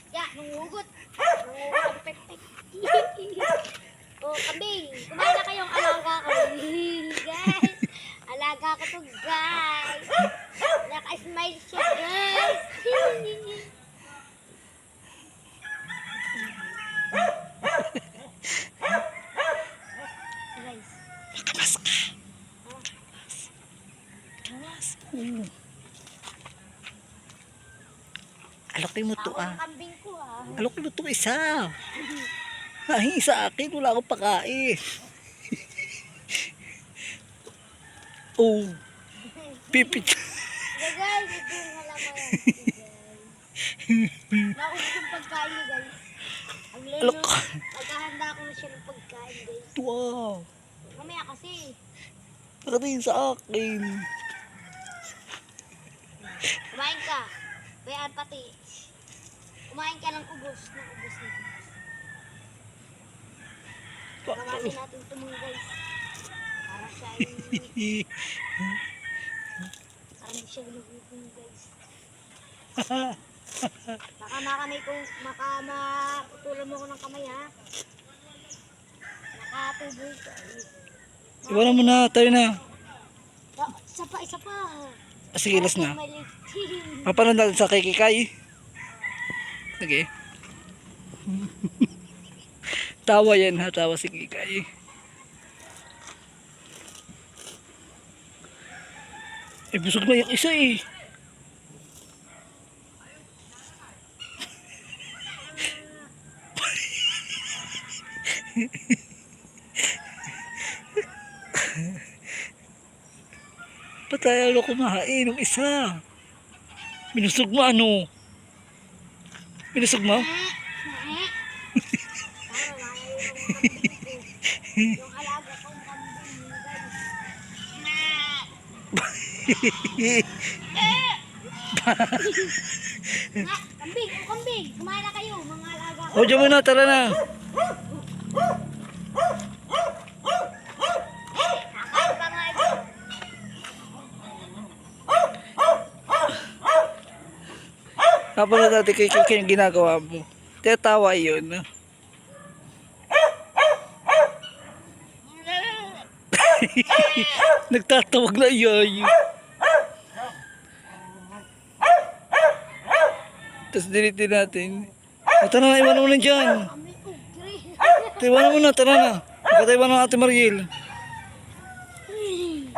Ya, nangugot. Nangugot pek-pek. Oh, kambing. Kumain na kayong alaga ko. Guys. Alaga ko to, guys. Naka-smile siya, guys. Guys. Makamas ka. Makamas. Alokin mo to Ako ah. ang kambing ko, ah. Alokin mo to isa. Ay, sa akin. Wala akong pakain. Oh. Pipit. So, guys, ito yung alam mo yan. Naubos yung pagkain niyo, guys. Ang lalo, Alok. naghahanda ko na siya ng pagkain, guys. Wow. Mamaya kasi. Nakatingin sa akin. Kumain ka. Bayaan pati. Kumain ka ng ubos. Ng ubos na ubos. Gawin natin ito mga guys. Para siya ay... Para hindi siya ginugutom guys. Baka makamay kong... Maputulan mo ko ng kamay ha. Nakatuboy ka. Iwanan mo na. Tayo na. Isa pa, isa pa. Sige, last na. Maliit. Mapanood natin sa kikikay. Sige. Tawa yan ha. Tawa si Kikay. Eh, busog na yung isa eh. Patay alo kumain ng isa. Minusog mo ano? Minusog mo? Yung alaga kong kambing guys. Kambing, oh kambing. Kumain na kayo, mga alaga ko. O, dyan muna. Tara na. Nakain pa nga ito. Kapanood natin kay Kikay yung ginagawa mo. Tiyatawa yun. Nagtatawag na yay. Tapos dilitin natin. O, tara na, iwan mo na dyan. Kambing, oh, green. Iwan mo na, tara na. Nakataiwan ng Ate Mariel.